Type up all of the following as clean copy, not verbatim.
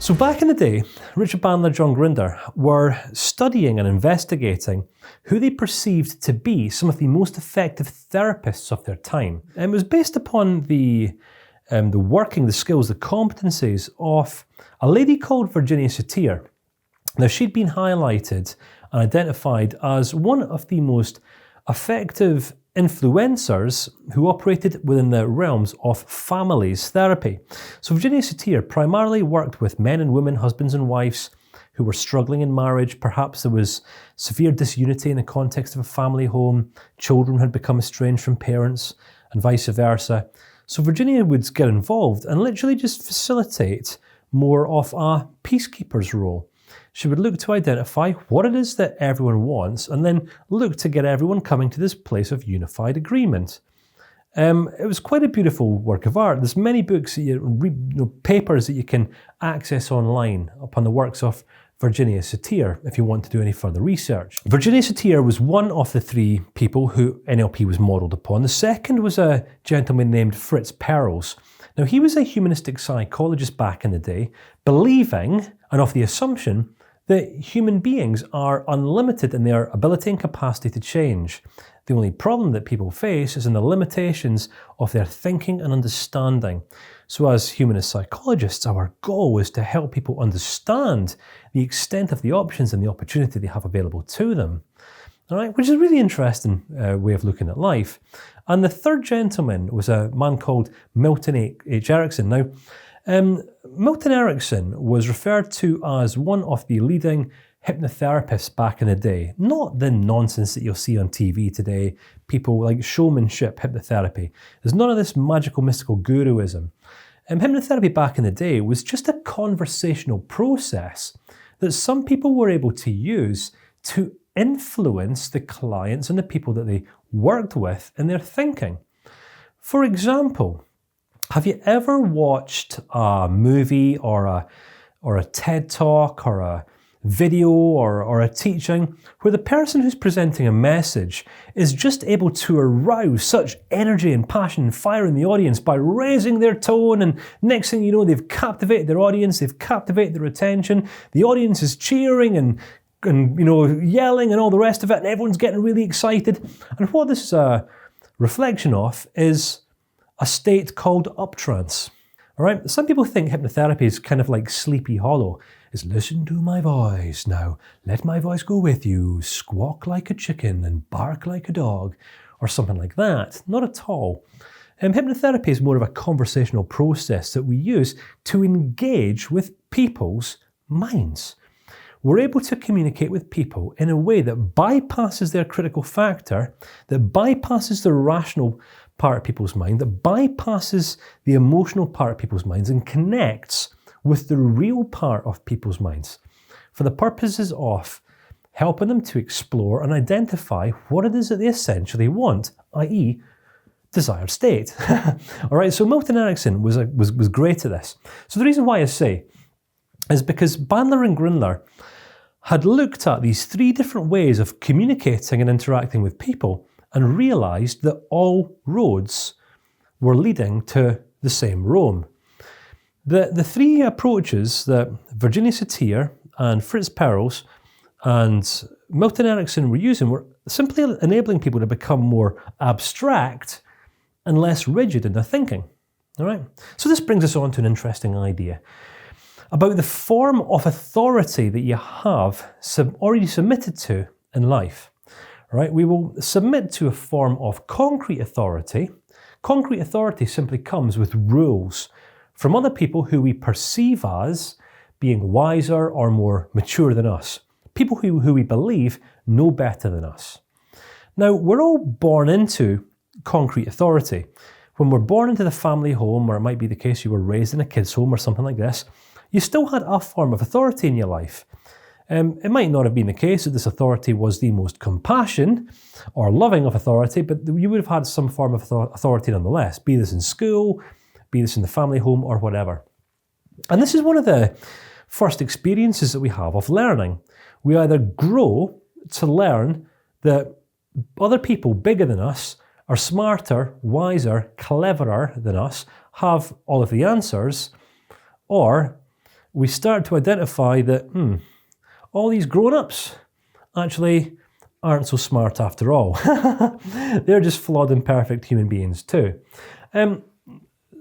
So back in the day, Richard Bandler, John Grinder were studying and investigating who they perceived to be some of the most effective therapists of their time. And it was based upon the working, the skills, the competencies of a lady called Virginia Satir. Now, she'd been highlighted and identified as one of the most effective influencers who operated within the realms of families therapy. So Virginia Satir primarily worked with men and women, husbands and wives, who were struggling in marriage. Perhaps there was severe disunity in the context of a family home. Children had become estranged from parents and vice versa. So Virginia would get involved and literally just facilitate more of a peacekeeper's role. She would look to identify what it is that everyone wants and then look to get everyone coming to this place of unified agreement. It was quite a beautiful work of art. There's many books that you read, papers that you can access online upon the works of Virginia Satir if you want to do any further research. Virginia Satir was one of the three people who NLP was modelled upon. The second was a gentleman named Fritz Perls. Now, he was a humanistic psychologist back in the day, believing and of the assumption that human beings are unlimited in their ability and capacity to change. The only problem that people face is in the limitations of their thinking and understanding. So as humanist psychologists, our goal is to help people understand the extent of the options and the opportunity they have available to them. All right, which is a really interesting way of looking at life. And the third gentleman was a man called Milton H. Erickson. Now, Milton Erickson was referred to as one of the leading hypnotherapists back in the day. Not the nonsense that you'll see on TV today, people like showmanship hypnotherapy. There's none of this magical, mystical guruism. Hypnotherapy back in the day was just a conversational process that some people were able to use to influence the clients and the people that they worked with in their thinking. For example, have you ever watched a movie or a TED Talk or a video or a teaching where the person who's presenting a message is just able to arouse such energy and passion and fire in the audience by raising their tone, and next thing you know, they've captivated their audience, they've captivated their attention, the audience is cheering and yelling and all the rest of it, and everyone's getting really excited. And what this is a reflection of is a state called uptrance. All right, some people think hypnotherapy is kind of like Sleepy Hollow. It's listen to my voice now, let my voice go with you, squawk like a chicken and bark like a dog, or something like that. Not at all. Hypnotherapy is more of a conversational process that we use to engage with people's minds. We're able to communicate with people in a way that bypasses their critical factor, that bypasses the rational part of people's mind, that bypasses the emotional part of people's minds and connects with the real part of people's minds for the purposes of helping them to explore and identify what it is that they essentially want, i.e. desired state. All right, so Milton Erickson was great at this. So the reason why I say is because Bandler and Grindler had looked at these three different ways of communicating and interacting with people and realised that all roads were leading to the same Rome. The three approaches that Virginia Satir and Fritz Perls and Milton Erickson were using were simply enabling people to become more abstract and less rigid in their thinking. All right? So this brings us on to an interesting idea about the form of authority that you have already submitted to in life. Right? We will submit to a form of concrete authority. Concrete authority simply comes with rules from other people who we perceive as being wiser or more mature than us. People who we believe know better than us. Now, we're all born into concrete authority. When we're born into the family home, or it might be the case you were raised in a kid's home or something like this, you still had a form of authority in your life. It might not have been the case that this authority was the most compassion or loving of authority, but you would have had some form of authority nonetheless, be this in school, be this in the family home, or whatever. And this is one of the first experiences that we have of learning. We either grow to learn that other people bigger than us are smarter, wiser, cleverer than us, have all of the answers, or we start to identify that, all these grown-ups actually aren't so smart after all. They're just flawed, imperfect human beings too.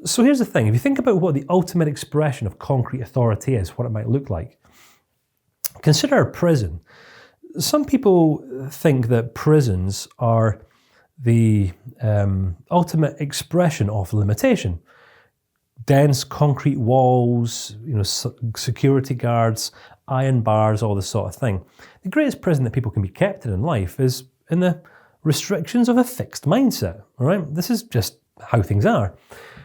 So here's the thing. If you think about what the ultimate expression of concrete authority is, what it might look like, consider a prison. Some people think that prisons are the ultimate expression of limitation. Dense concrete walls, security guards, iron bars, all this sort of thing. The greatest prison that people can be kept in life is in the restrictions of a fixed mindset. All right, this is just how things are.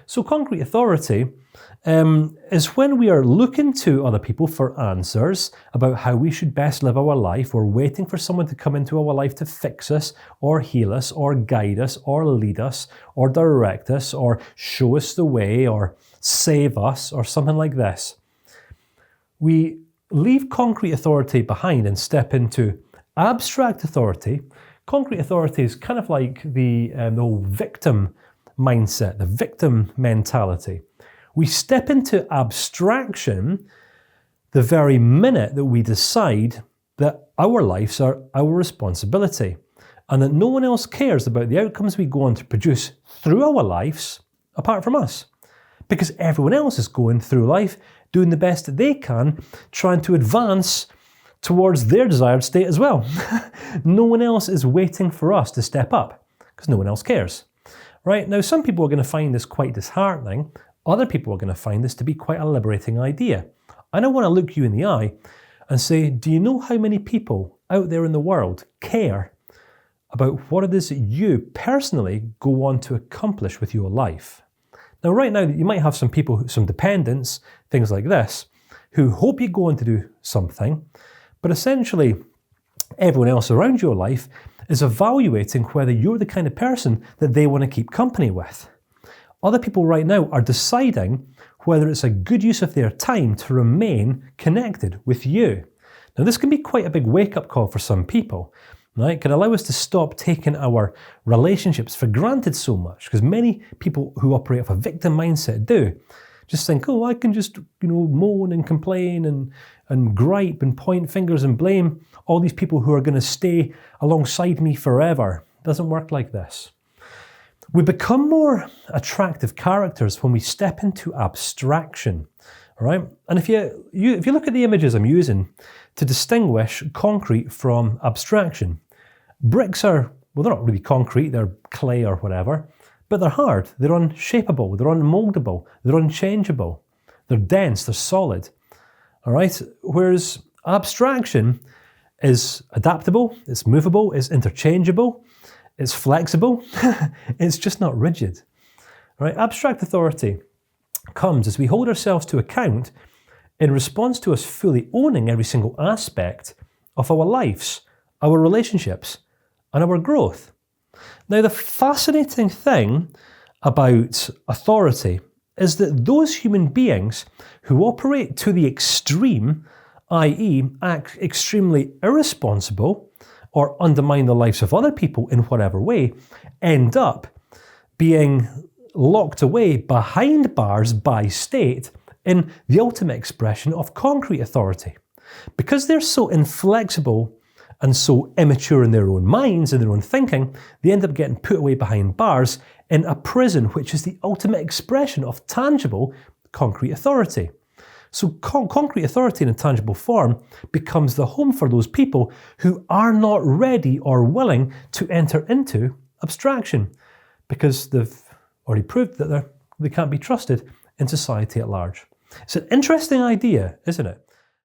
So concrete authority is when we are looking to other people for answers about how we should best live our life. We're waiting for someone to come into our life to fix us, or heal us, or guide us, or lead us, or direct us, or show us the way, or save us, or something like this. We leave concrete authority behind and step into abstract authority. Concrete authority is kind of like the whole victim mindset, the victim mentality. We step into abstraction the very minute that we decide that our lives are our responsibility and that no one else cares about the outcomes we go on to produce through our lives apart from us. Because everyone else is going through life doing the best they can, trying to advance towards their desired state as well. No one else is waiting for us to step up because no one else cares. Right? Now, some people are going to find this quite disheartening. Other people are going to find this to be quite a liberating idea. And I want to look you in the eye and say, do you know how many people out there in the world care about what it is that you personally go on to accomplish with your life? Now, right now, you might have some people, some dependents, things like this, who hope you go on to do something, but essentially everyone else around your life is evaluating whether you're the kind of person that they want to keep company with. Other people right now are deciding whether it's a good use of their time to remain connected with you. Now, this can be quite a big wake-up call for some people. Right? It can allow us to stop taking our relationships for granted so much, because many people who operate off a victim mindset do. Just think, I can just, moan and complain and gripe and point fingers and blame all these people who are going to stay alongside me forever. It doesn't work like this. We become more attractive characters when we step into abstraction, all right? And if you look at the images I'm using to distinguish concrete from abstraction, bricks are, they're not really concrete, they're clay or whatever, but they're hard, they're unshapable, they're unmoldable, they're unchangeable, they're dense, they're solid, all right? Whereas abstraction is adaptable, it's movable, it's interchangeable, it's flexible, it's just not rigid, all right? Abstract authority comes as we hold ourselves to account in response to us fully owning every single aspect of our lives, our relationships, and our growth. Now, the fascinating thing about authority is that those human beings who operate to the extreme, i.e. act extremely irresponsible or undermine the lives of other people in whatever way, end up being locked away behind bars by state in the ultimate expression of concrete authority. Because they're so inflexible and so immature in their own minds and their own thinking, they end up getting put away behind bars in a prison, which is the ultimate expression of tangible concrete authority. So concrete authority in a tangible form becomes the home for those people who are not ready or willing to enter into abstraction, because they've already proved that they can't be trusted in society at large. It's an interesting idea, isn't it?